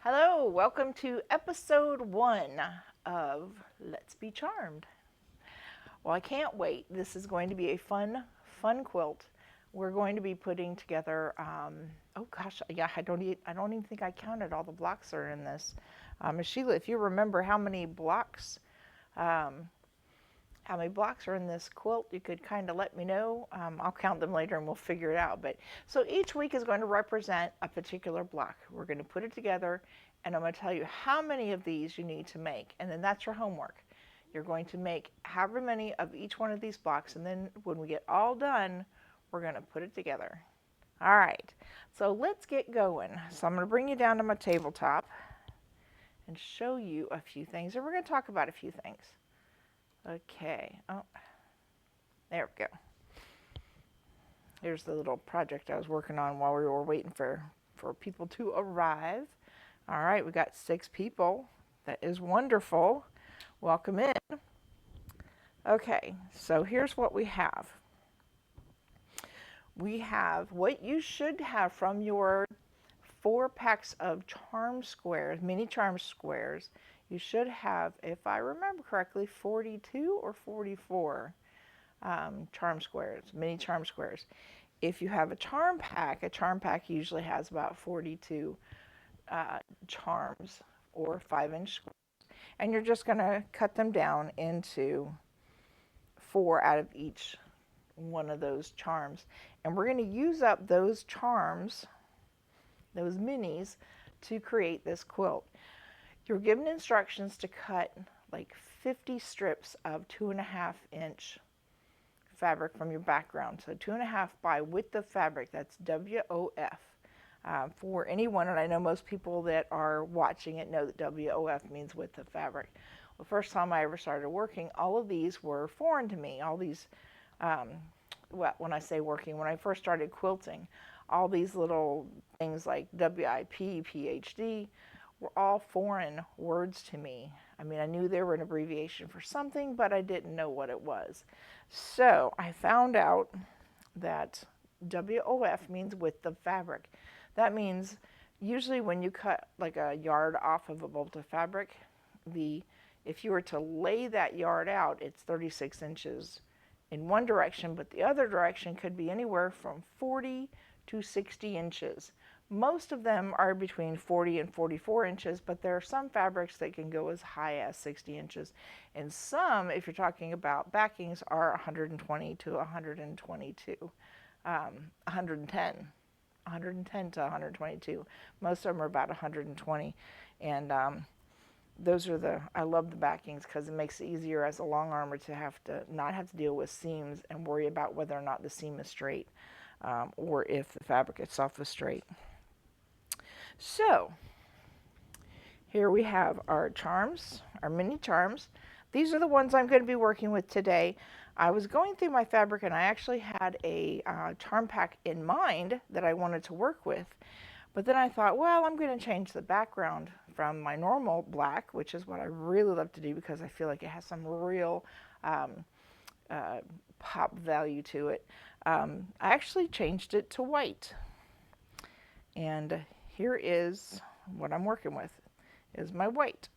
Hello, welcome to episode 1 of Let's Be Charmed. Well, I can't wait. This is going to be a fun quilt. We're going to be putting together. Oh gosh, yeah, I don't even think I counted all the blocks that are in this. Sheila, if you remember um, how many blocks are in this quilt, you could kind of let me know. I'll count them later and we'll figure it out. But so each week is going to represent a particular block. We're going to put it together, and I'm going to tell you how many of these you need to make, and then that's your homework. You're going to make however many of each one of these blocks, and then when we get all done, we're going to put it together. All right, so let's get going. So I'm going to bring you down to my tabletop and show you a few things, and we're going to talk about a few things. Okay, oh, there we go. Here's the little project I was working on while we were waiting for people to arrive. All right, we got 6 people. That is wonderful. Welcome in. Okay, so here's what we have. We have what you should have from your 4 packs of charm squares, mini charm squares. You should have, if I remember correctly, 42 or 44 charm squares, mini charm squares. If you have a charm pack usually has about 42 charms or 5-inch squares. And you're just going to cut them down into 4 out of each one of those charms. And we're going to use up those charms, those minis, to create this quilt. You're given instructions to cut like 50 strips of 2.5-inch fabric from your background. So 2.5 by width of fabric, that's WOF. For anyone, and I know most people that are watching it know that WOF means width of fabric. The first time I ever started working, all of these were foreign to me. All these, well, when I say working, when I first started quilting, all these little things like WIP, PhD, were all foreign words to me. I mean, I knew they were an abbreviation for something, but I didn't know what it was. So I found out that WOF means width of fabric. That means usually when you cut like a yard off of a bolt of fabric, if you were to lay that yard out, it's 36 inches in one direction, but the other direction could be anywhere from 40 to 60 inches. Most of them are between 40 and 44 inches, but there are some fabrics that can go as high as 60 inches. And some, if you're talking about backings, are 120 to 122, 110. 110 to 122. Most of them are about 120. And those are I love the backings because it makes it easier as a long armor to not have to deal with seams and worry about whether or not the seam is straight or if the fabric itself is straight. So here we have our charms, our mini charms. These are the ones I'm going to be working with today. I was going through my fabric and I actually had a charm pack in mind that I wanted to work with. But then I thought, well, I'm going to change the background from my normal black, which is what I really love to do because I feel like it has some real pop value to it. I actually changed it to white. And here is what I'm working with, is my white.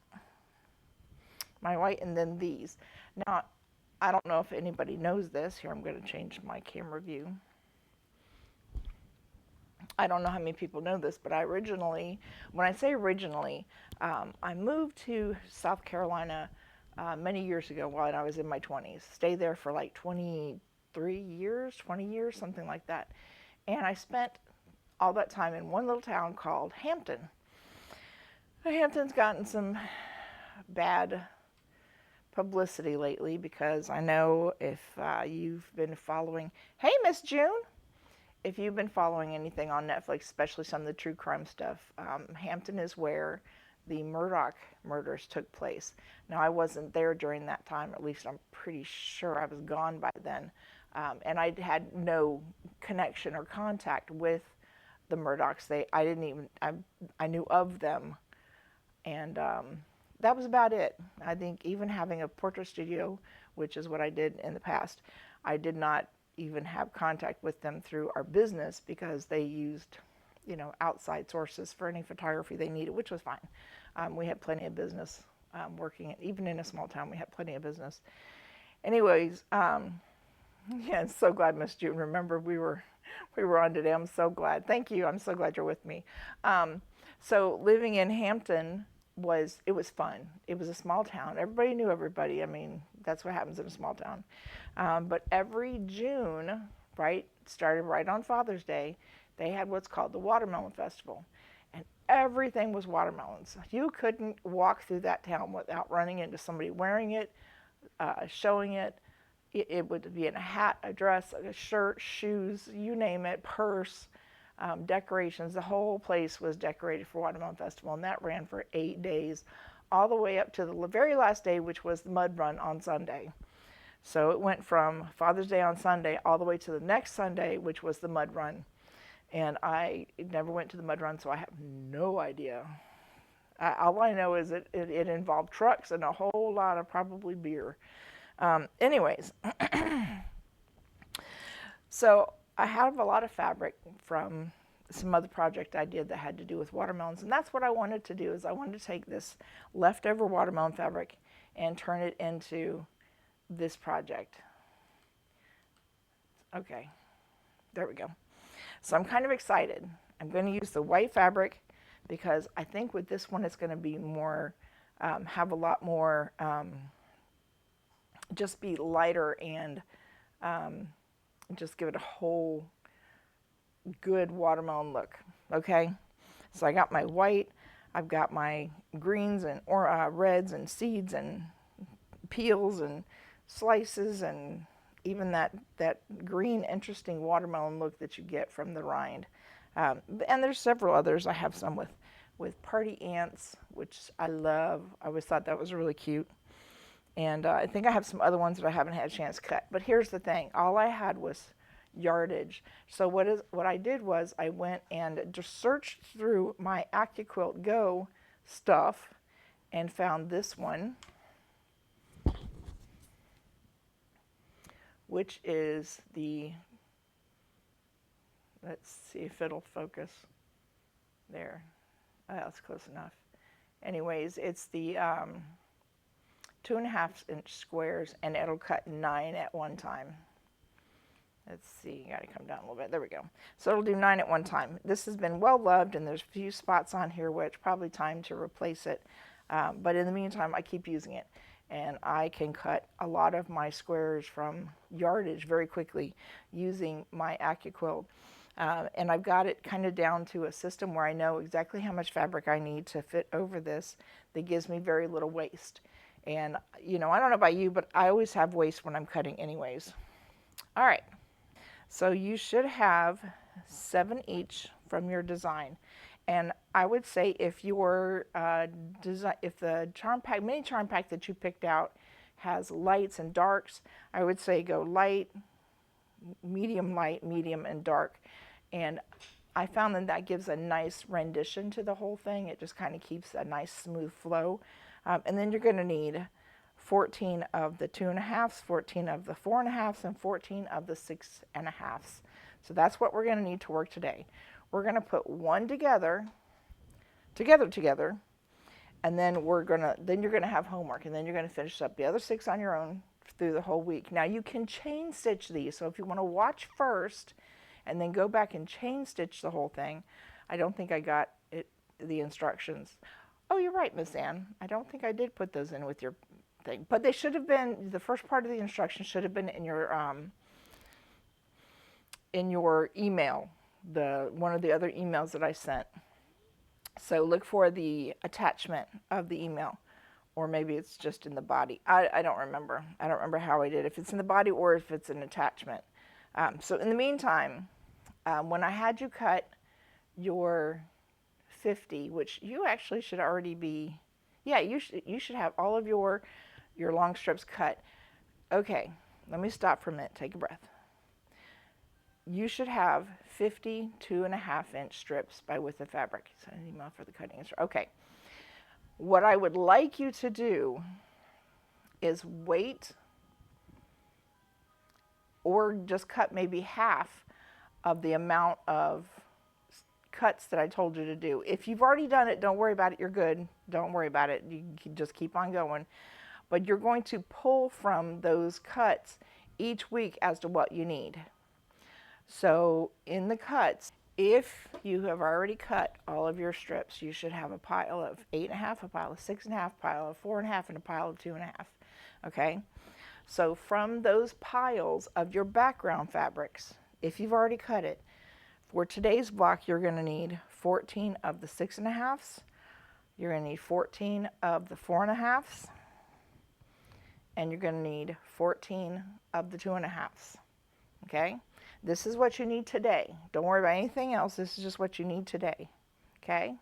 My white and then these. Now, I don't know if anybody knows this. Here, I'm going to change my camera view. I don't know how many people know this, but when I say originally, I moved to South Carolina many years ago while I was in my 20s. Stayed there for like 23 years, 20 years, something like that. And I spent all that time in one little town called Hampton. Hampton's gotten some bad publicity lately because I know if you've been following, hey Miss June, if you've been following anything on Netflix, especially some of the true crime stuff, Hampton is where the Murdaugh murders took place. Now I wasn't there during that time, at least I'm pretty sure I was gone by then, and I had no connection or contact with the Murdaughs. I knew of them, and that was about it. I think even having a portrait studio, which is what I did in the past, I did not even have contact with them through our business because they used outside sources for any photography they needed, which was fine. We had plenty of business working, even in a small town, we had plenty of business. Anyways, yeah, I'm so glad Miss June. Remember, we were on today. I'm so glad. Thank you. I'm so glad you're with me. So living in Hampton was fun. It was a small town. Everybody knew everybody. I mean, that's what happens in a small town. But every June, right, started right on Father's Day, they had what's called the Watermelon Festival. And everything was watermelons. You couldn't walk through that town without running into somebody wearing it, showing it. It would be in a hat, a dress, a shirt, shoes, you name it, purse, decorations. The whole place was decorated for Watermelon Festival, and that ran for 8 days, all the way up to the very last day, which was the mud run on Sunday. So it went from Father's Day on Sunday all the way to the next Sunday, which was the mud run. And I never went to the mud run, so I have no idea. All I know is it involved trucks and a whole lot of probably beer. Anyways, so I have a lot of fabric from some other project I did that had to do with watermelons, and that's what I wanted to do. Is I wanted to take this leftover watermelon fabric and turn it into this project. Okay, there we go. So I'm kind of excited. I'm going to use the white fabric because I think with this one it's going to be more, have a lot more, just be lighter and just give it a whole good watermelon look. Okay, so I got my white, I've got my greens and reds and seeds and peels and slices and even that green interesting watermelon look that you get from the rind. And there's several others. I have some with party ants, which I love. I always thought that was really cute. And I think I have some other ones that I haven't had a chance to cut. But here's the thing. All I had was yardage. So what I did was I went and just searched through my AccuQuilt Go stuff and found this one, which is the, let's see if it'll focus. There. That's close enough. Anyways, it's the 2.5-inch squares, and it'll cut 9 at one time. Let's see, you gotta come down a little bit. There we go. So it'll do 9 at one time. This has been well loved, and there's a few spots on here where it's probably time to replace it. But in the meantime, I keep using it. And I can cut a lot of my squares from yardage very quickly using my AccuQuilt. And I've got it kind of down to a system where I know exactly how much fabric I need to fit over this that gives me very little waste. And, I don't know about you, but I always have waste when I'm cutting anyways. All right. So you should have 7 each from your design. And I would say if your if the mini charm pack that you picked out has lights and darks, I would say go light, medium, and dark. And I found that gives a nice rendition to the whole thing. It just kind of keeps a nice smooth flow. And then you're going to need 14 of the 2.5s, 14 of the 4.5s, and 14 of the 6.5s. So that's what we're going to need to work today. We're going to put one together, and then you're going to have homework, and then you're going to finish up the other 6 on your own through the whole week. Now you can chain stitch these, so if you want to watch first and then go back and chain stitch the whole thing. I don't think I got the instructions. Oh, you're right, Miss Ann. I don't think I did put those in with your thing, but they should have been, the first part of the instructions should have been in your email, one of the other emails that I sent. So look for the attachment of the email, or maybe it's just in the body. I don't remember. I don't remember how I did, if it's in the body or if it's an attachment. So in the meantime, when I had you cut your 50, which you actually should already be, yeah, you should have all of your long strips cut. Okay, let me stop for a minute, take a breath. You should have 50 2.5-inch strips by width of fabric. Send an email for the cutting instruction. Okay. What I would like you to do is wait, or just cut maybe half of the amount of cuts that I told you to do. If you've already done it, don't worry about it. You're good. Don't worry about it. You can just keep on going. But you're going to pull from those cuts each week as to what you need. So in the cuts, if you have already cut all of your strips, you should have a pile of 8.5, a pile of 6.5, a pile of 4.5, and a pile of 2.5. Okay? So from those piles of your background fabrics, if you've already cut it, for today's block, you're going to need 14 of the 6.5s. You're going to need 14 of the 4.5s. And you're going to need 14 of the 2.5s. Okay? This is what you need today. Don't worry about anything else. This is just what you need today. Okay?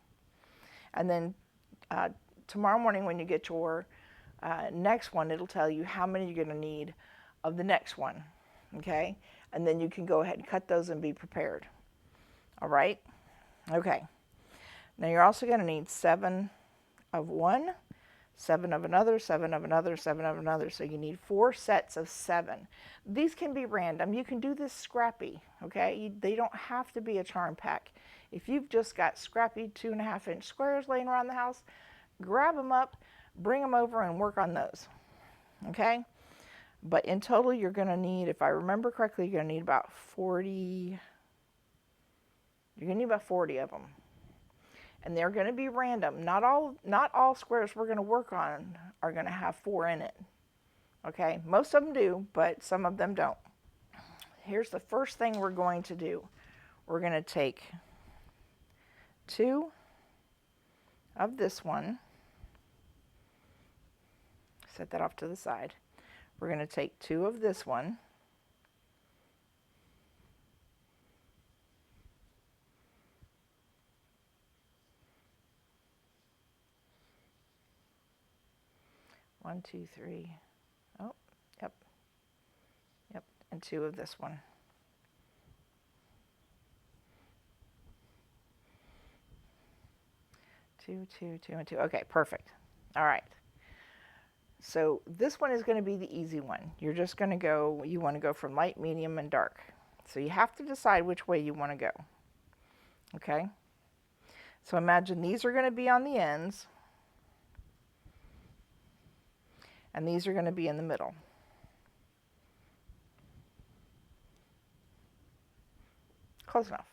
And then tomorrow morning when you get your next one, it'll tell you how many you're going to need of the next one. Okay? And then you can go ahead and cut those and be prepared. All right? Okay. Now you're also going to need 7 of one, 7 of another, 7 of another, 7 of another. So you need 4 sets of 7. These can be random. You can do this scrappy, okay? They don't have to be a charm pack. If you've just got scrappy 2.5-inch squares laying around the house, grab them up, bring them over and work on those, okay? But in total, you're going to need, if I remember correctly, you're going to need about 40, you're going to need about 40 of them. And they're going to be random. Not all squares we're going to work on are going to have 4 in it. Okay? Most of them do, but some of them don't. Here's the first thing we're going to do. We're going to take 2 of this one. Set that off to the side. We're going to take 2 of this one. One, two, three. Oh, yep. Yep. And 2 of this one. Two, and 2. Okay, perfect. All right. So this one is going to be the easy one. You're just going to go, you want to go from light, medium, and dark. So you have to decide which way you want to go. Okay? So imagine these are going to be on the ends. And these are going to be in the middle. Close enough.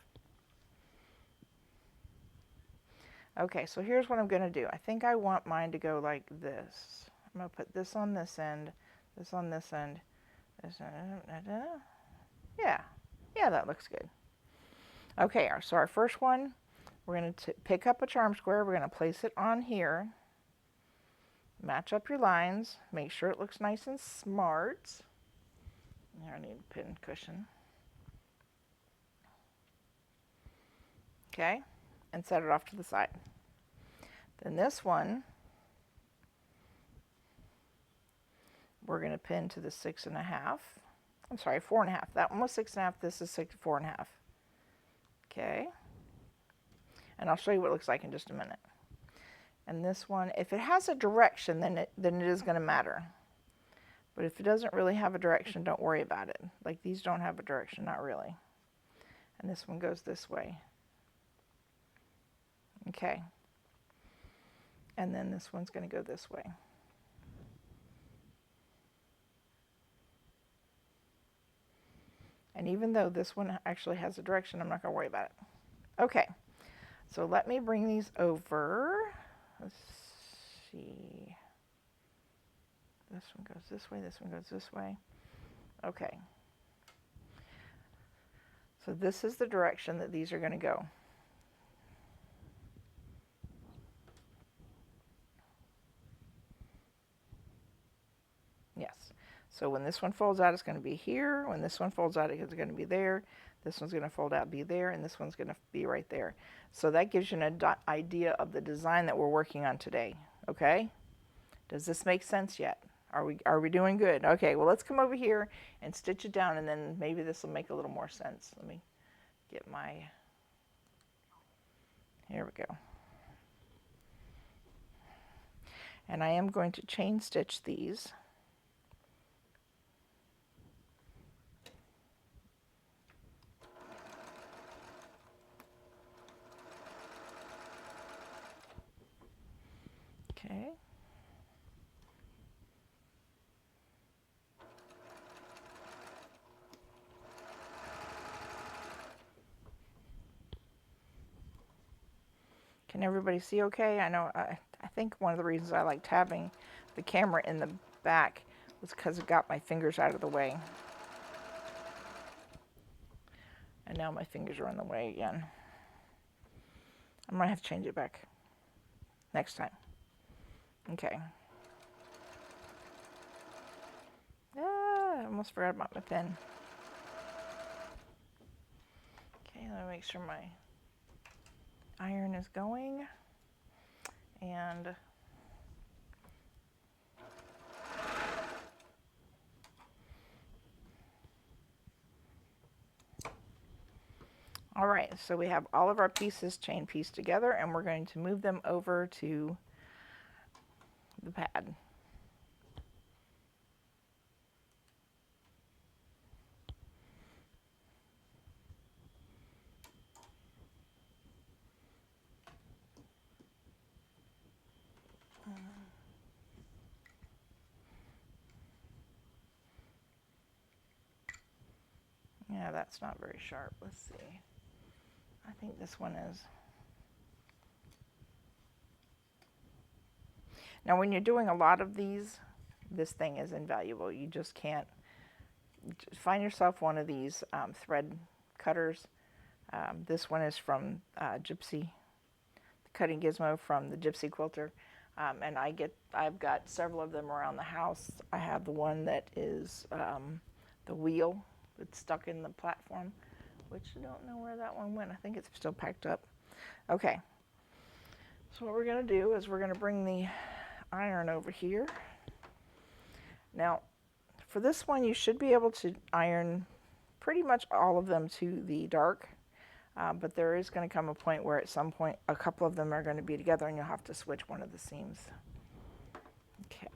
Okay, so here's what I'm going to do. I think I want mine to go like this. I'm going to put this on this end, this on this end, this end. Yeah, that looks good. Okay, so our first one, we're going to pick up a charm square. We're going to place it on here. Match up your lines. Make sure it looks nice and smart. Here, I need a pin cushion. Okay, and set it off to the side. Then this one, we're going to pin to the 6.5. I'm sorry, 4.5. That one was 6.5. This is 4.5. Okay, and I'll show you what it looks like in just a minute. And this one, if it has a direction, then it is going to matter. But if it doesn't really have a direction, don't worry about it. Like these don't have a direction, not really. And this one goes this way. Okay. And then this one's going to go this way. And even though this one actually has a direction, I'm not going to worry about it. Okay. So let me bring these over. Let's see. This one goes this way, this one goes this way. Okay. So this is the direction that these are going to go. Yes. So when this one folds out, it's going to be here. When this one folds out, it's going to be there. This one's going to fold out, be there, and this one's going to be right there. So that gives you an idea of the design that we're working on today. Okay? Does this make sense yet? Are we doing good? Okay, well, let's come over here and stitch it down, and then maybe this will make a little more sense. Let me get my, here we go. And I am going to chain stitch these. Okay. Can everybody see okay? I know, I think one of the reasons I liked having the camera in the back was because it got my fingers out of the way. And now my fingers are in the way again. I might have to change it back next time. Okay. Ah, I almost forgot about my pen. Okay, let me make sure my iron is going. And all right, so we have all of our pieces chain pieced together, and we're going to move them over to the pad. Yeah, that's not very sharp. Let's see. I think this one is. Now, when you're doing a lot of these, this thing is invaluable. You just can't. Find yourself one of these thread cutters. This one is from Gypsy, the cutting gizmo from the Gypsy Quilter. And I've got several of them around the house. I have the one that is the wheel that's stuck in the platform, which I don't know where that one went. I think it's still packed up. Okay. So what we're going to do is we're going to bring the iron over here. Now, for this one, you should be able to iron pretty much all of them to the dark, but there is going to come a point where at some point a couple of them are going to be together and you'll have to switch one of the seams. Okay.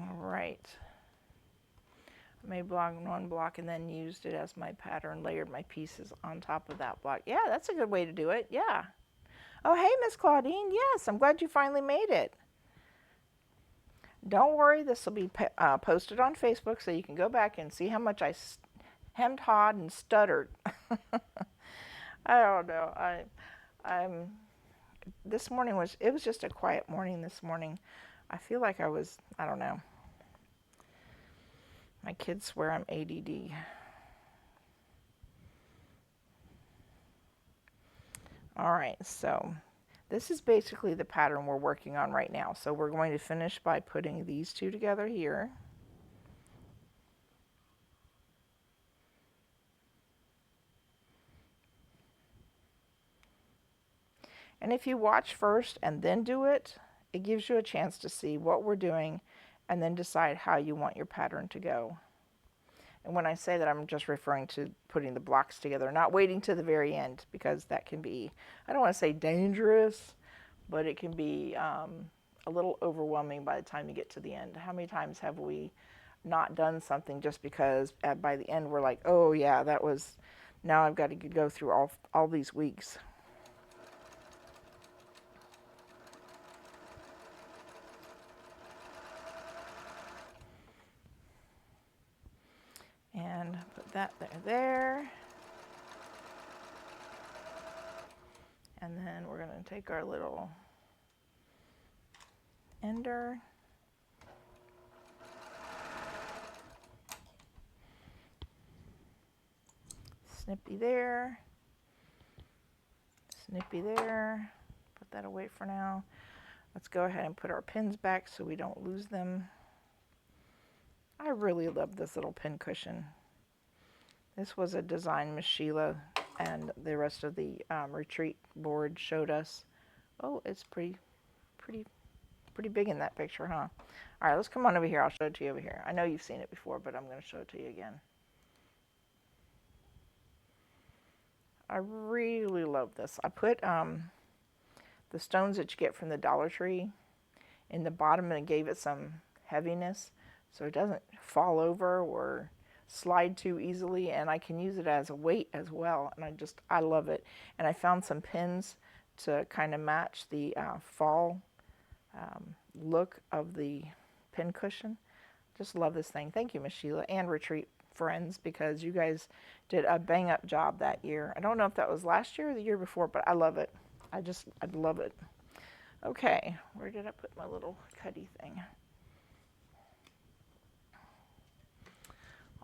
All right. I made one block and then used it as my pattern, layered my pieces on top of that block. Yeah, that's a good way to do it. Yeah. Oh, hey, Miss Claudine. Yes, I'm glad you finally made it. Don't worry, this will be posted on Facebook so you can go back and see how much I hemmed, hawed, and stuttered. I don't know. I'm. This morning was just a quiet morning this morning. I feel like I don't know. My kids swear I'm ADD. All right, so this is basically the pattern we're working on right now. So we're going to finish by putting these two together here. And if you watch first and then do it, it gives you a chance to see what we're doing and then decide how you want your pattern to go. And when I say that, I'm just referring to putting the blocks together, not waiting to the very end, because that can be, I don't want to say dangerous, but it can be a little overwhelming by the time you get to the end. How many times have we not done something just because by the end we're like, oh yeah, that was, now I've got to go through all these weeks. And put that there. And then we're going to take our little ender. Snippy there. Snippy there. Put that away for now. Let's go ahead and put our pins back so we don't lose them. I really love this little pin cushion. This was a design Miss Sheila and the rest of the retreat board showed us. Oh, it's pretty big in that picture, huh? All right, let's come on over here. I'll show it to you over here. I know you've seen it before, but I'm going to show it to you again. I really love this. I put the stones that you get from the Dollar Tree in the bottom and gave it some heaviness, so it doesn't fall over or slide too easily, and I can use it as a weight as well, and I love it. And I found some pins to kind of match the fall look of the pin cushion. Just love this thing. Thank you, Miss Sheila, and Retreat Friends, because you guys did a bang up job that year. I don't know if that was last year or the year before, but I love it. I love it. Okay, where did I put my little cutty thing?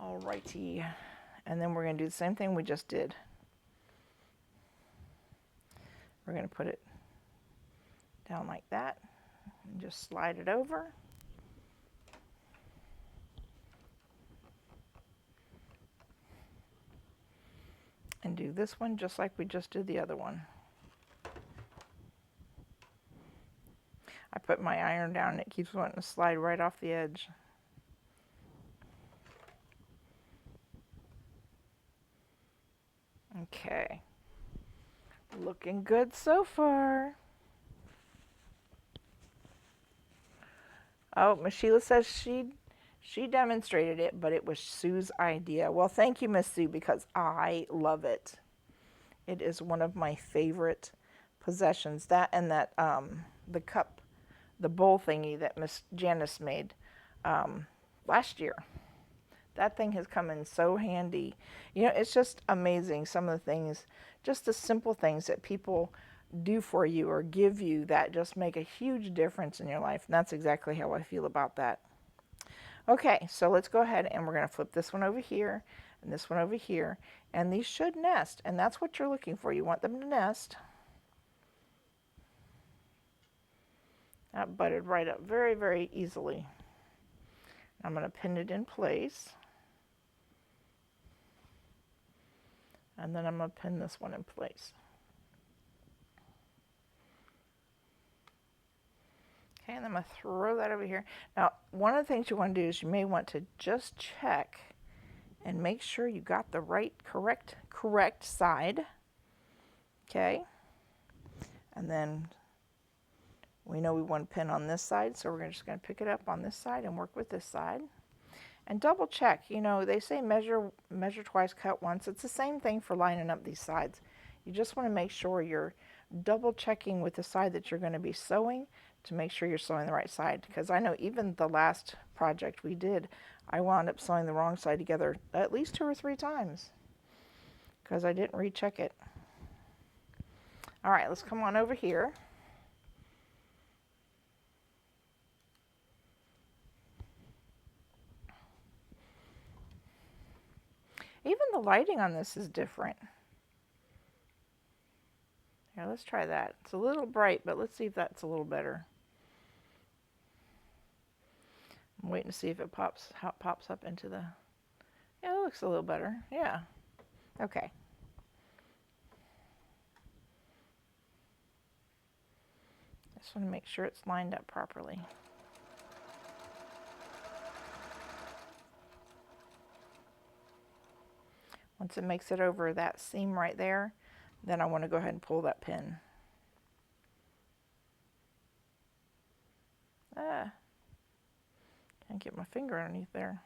Alrighty, and then we're going to do the same thing we just did. We're going to put it down like that and just slide it over. And do this one just like we just did the other one. I put my iron down and it keeps wanting to slide right off the edge. Okay, looking good so far. Oh, Miss Sheila says she demonstrated it, but it was Sue's idea. Well, thank you, Miss Sue, because I love it. It is one of my favorite possessions. That and that the cup, the bowl thingy that Miss Janice made last year. That thing has come in so handy. You know, it's just amazing, some of the things, just the simple things that people do for you or give you that just make a huge difference in your life. And that's exactly how I feel about that. Okay, so let's go ahead and we're going to flip this one over here and this one over here. And these should nest, and that's what you're looking for. You want them to nest. That butted right up very, very easily. I'm going to pin it in place. And then I'm going to pin this one in place. Okay, and I'm going to throw that over here. Now, one of the things you want to do is you may want to just check and make sure you got the right, correct side. Okay. And then we know we want to pin on this side, so we're just going to pick it up on this side and work with this side. And double check. You know, they say measure twice, cut once. It's the same thing for lining up these sides. You just want to make sure you're double checking with the side that you're going to be sewing to make sure you're sewing the right side. Because I know even the last project we did, I wound up sewing the wrong side together at least 2 or 3 times because I didn't recheck it. All right, let's come on over here. Even the lighting on this is different. Here, let's try that. It's a little bright, but let's see if that's a little better. I'm waiting to see if how it pops up into the... Yeah, it looks a little better. Yeah. Okay. Just want to make sure it's lined up properly. Once it makes it over that seam right there, then I want to go ahead and pull that pin. Can't get my finger underneath there.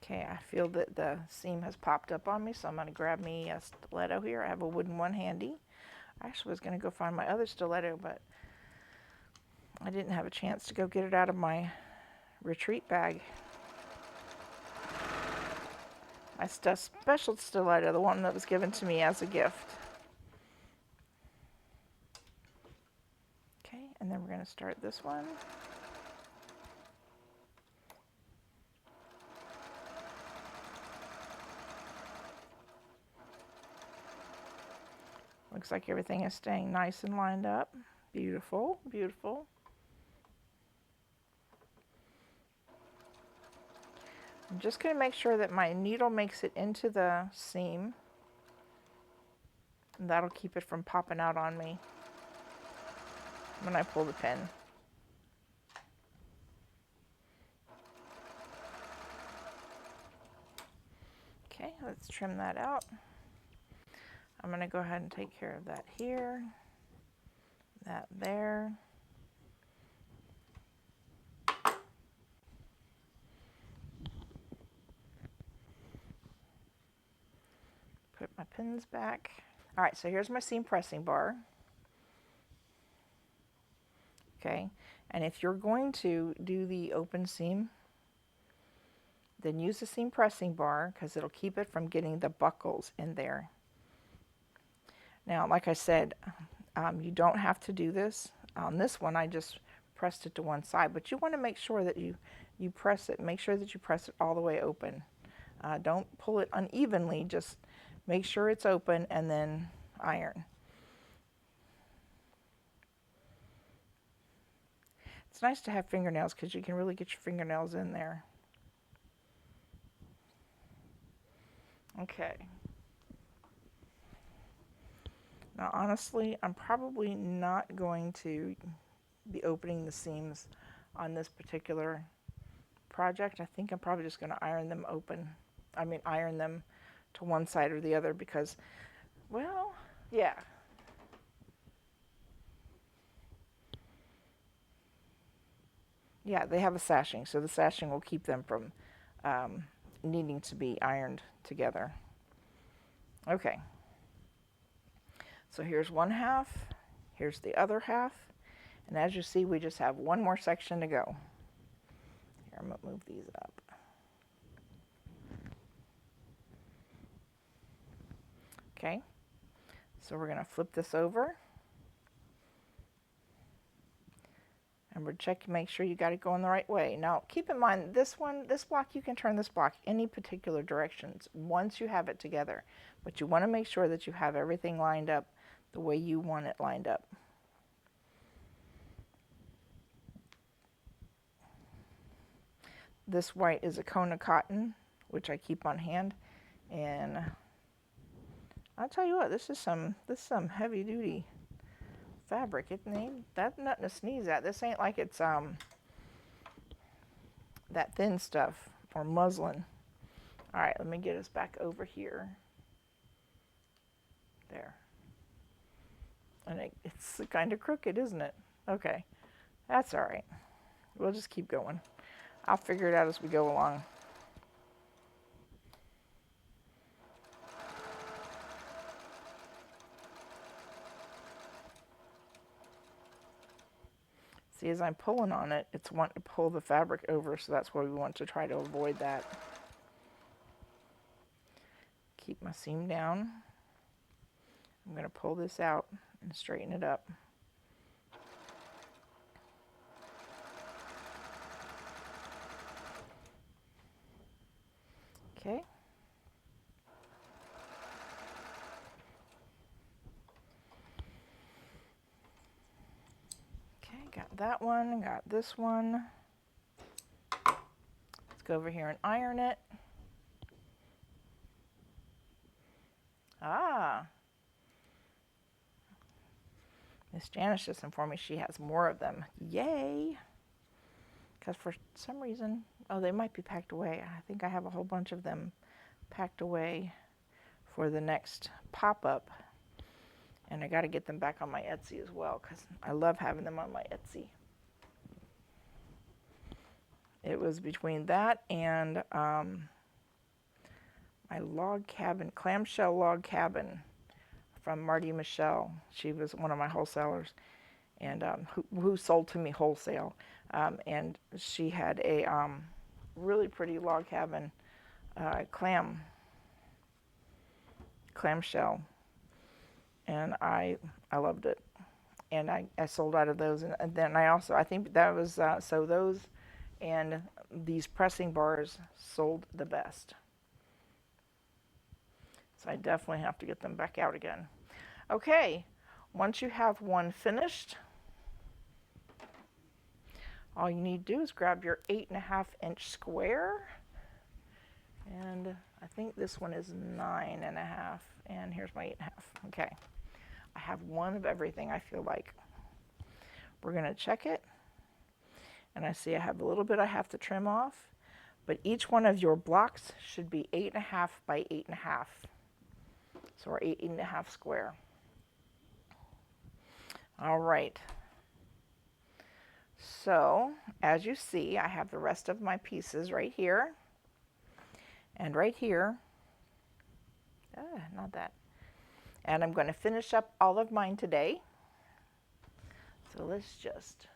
Okay, I feel that the seam has popped up on me, so I'm going to grab me a stiletto here. I have a wooden one handy. I actually was going to go find my other stiletto, but I didn't have a chance to go get it out of my retreat bag. My special stiletto, the one that was given to me as a gift. Okay, and then we're going to start this one. Looks like everything is staying nice and lined up. Beautiful, beautiful. I'm just going to make sure that my needle makes it into the seam. And that'll keep it from popping out on me when I pull the pin. Okay, let's trim that out. I'm going to go ahead and take care of that here. that there. Put my pins back. All right, so here's my seam pressing bar. Okay, and if you're going to do the open seam, then use the seam pressing bar because it'll keep it from getting the buckles in there. Now, like I said, you don't have to do this. On this one, I just pressed it to one side, but you want to make sure that you press it. Make sure that you press it all the way open. Don't pull it unevenly, just make sure it's open and then iron. It's nice to have fingernails because you can really get your fingernails in there. Okay. Now honestly, I'm probably not going to be opening the seams on this particular project. I think I'm probably just going to iron them open. I mean, iron them to one side or the other because, well, yeah. Yeah, they have a sashing, so the sashing will keep them from needing to be ironed together. Okay. So here's one half, here's the other half, and as you see, we just have one more section to go. Here, I'm going to move these up. Okay, so we're going to flip this over. And we're checking, make sure you got it going the right way. Now, keep in mind, this block, you can turn this block any particular directions once you have it together. But you want to make sure that you have everything lined up the way you want it lined up. This white is a Kona cotton, which I keep on hand. And I'll tell you what, this is some heavy duty fabric. That's nothing to sneeze at. This ain't like it's that thin stuff or muslin. All right, let me get us back over here. There. And it's kind of crooked, isn't it? Okay, that's all right. We'll just keep going. I'll figure it out as we go along. See, as I'm pulling on it, it's wanting to pull the fabric over, so that's why we want to try to avoid that. Keep my seam down. I'm going to pull this out and straighten it up. Okay. Okay, got that one, got this one. Let's go over here and iron it. Ah. Miss Janice just informed me she has more of them. Yay! Because for some reason, oh, they might be packed away. I think I have a whole bunch of them packed away for the next pop-up. And I got to get them back on my Etsy as well because I love having them on my Etsy. It was between that and my log cabin, clamshell log cabin from Marty Michelle. She was one of my wholesalers and who sold to me wholesale. And she had a really pretty log cabin clamshell. And I loved it. And I sold out of those. And then I think that was, so those and these pressing bars sold the best. So I definitely have to get them back out again. Okay, once you have one finished, all you need to do is grab your 8.5-inch square. And I think this one is 9.5. And here's my 8.5. Okay. I have one of everything, I feel like. We're going to check it. And I see I have a little bit I have to trim off. But each one of your blocks should be 8.5 by 8.5. So we're 8.5 square. All right. So, as you see, I have the rest of my pieces right here and right here. Not that. And I'm going to finish up all of mine today. So let's just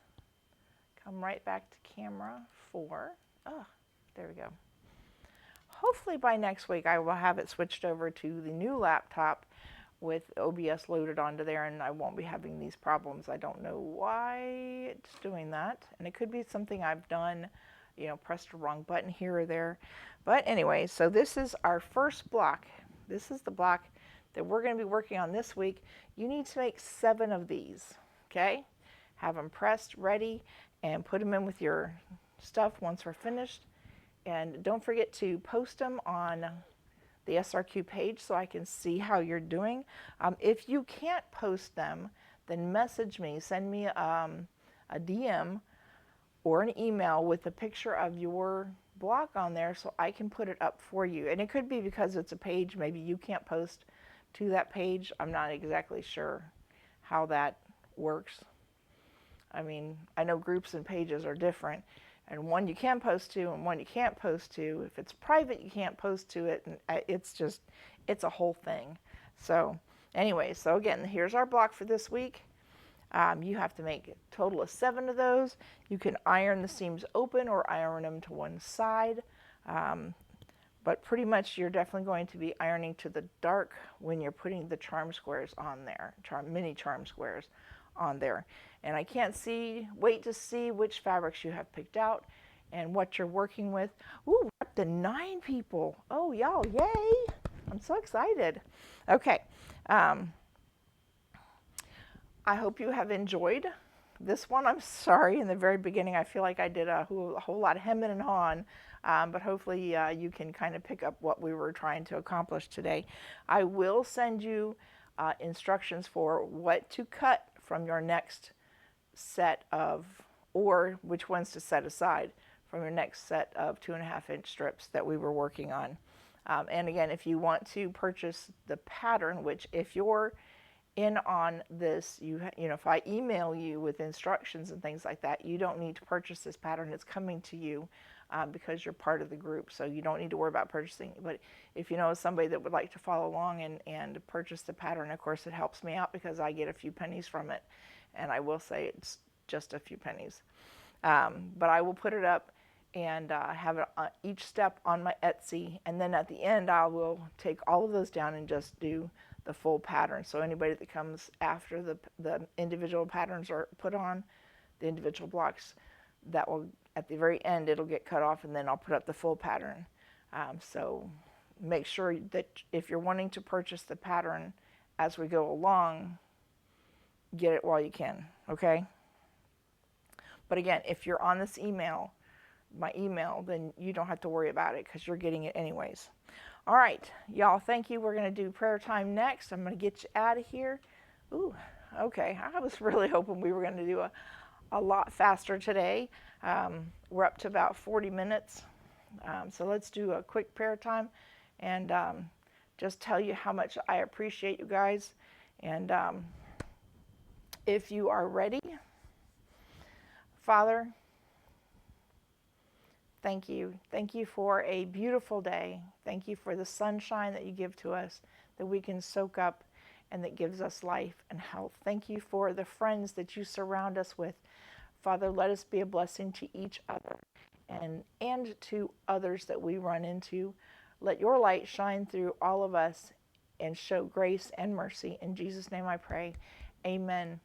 come right back to camera 4. Oh, there we go. Hopefully by next week I will have it switched over to the new laptop with OBS loaded onto there, and I won't be having these problems. I don't know why it's doing that, and it could be something I've done, you know, pressed the wrong button here or there. But anyway, so this is our first block. This is the block that we're going to be working on this week. You need to make 7 of these, okay? Have them pressed, ready, and put them in with your stuff once we're finished. And don't forget to post them on the SRQ page so I can see how you're doing. If you can't post them, then message me, send me a DM or an email with a picture of your block on there so I can put it up for you. And it could be because it's a page, maybe you can't post to that page. I'm not exactly sure how that works. I mean, I know groups and pages are different, and one you can post to and one you can't post to. If it's private, you can't post to it, and it's a whole thing. So anyway, so again, here's our block for this week. You have to make a total of 7 of those. You can iron the seams open or iron them to one side. But pretty much you're definitely going to be ironing to the dark when you're putting the charm squares on there, mini charm squares on there. And I can't wait to see which fabrics you have picked out and what you're working with. Ooh, we're up to 9 people. Oh, y'all, yay. I'm so excited. Okay. I hope you have enjoyed this one. I'm sorry, in the very beginning, I feel like I did a whole lot of hemming and hawing, but hopefully you can kind of pick up what we were trying to accomplish today. I will send you instructions for what to cut from your next set of, or which ones to set aside from your next set of 2.5-inch strips that we were working on. And again, if you want to purchase the pattern, which if you're in on this, you know, if I email you with instructions and things like that, you don't need to purchase this pattern. It's coming to you because you're part of the group, so you don't need to worry about purchasing. But if you know somebody that would like to follow along and purchase the pattern, of course it helps me out because I get a few pennies from it, and I will say it's just a few pennies. But I will put it up and have it each step on my Etsy, and then at the end I will take all of those down and just do the full pattern. So anybody that comes after the individual patterns are put on, the individual blocks, that will, at the very end, it'll get cut off, and then I'll put up the full pattern. So make sure that if you're wanting to purchase the pattern as we go along, get it while you can, okay? But again, if you're on this email, my email, then you don't have to worry about it because you're getting it anyways. All right, y'all, thank you. We're going to do prayer time next. I'm going to get you out of here. Ooh, okay. I was really hoping we were going to do a lot faster today. We're up to about 40 minutes. So let's do a quick prayer time and just tell you how much I appreciate you guys. And if you are ready, Father, thank you. Thank you for a beautiful day. Thank you for the sunshine that you give to us that we can soak up and that gives us life and health. Thank you for the friends that you surround us with. Father, let us be a blessing to each other and to others that we run into. Let your light shine through all of us and show grace and mercy. In Jesus' name I pray. Amen.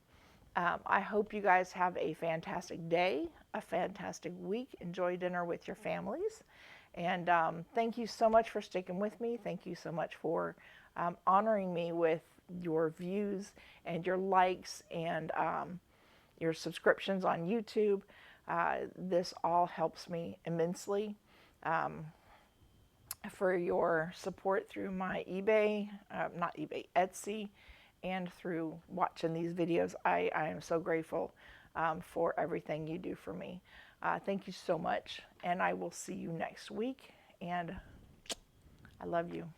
I hope you guys have a fantastic day, a fantastic week. Enjoy dinner with your families. And thank you so much for sticking with me. Thank you so much for honoring me with your views and your likes and your subscriptions on YouTube. This all helps me immensely. For your support through my Etsy, and through watching these videos. I am so grateful for everything you do for me. Thank you so much, and I will see you next week, and I love you.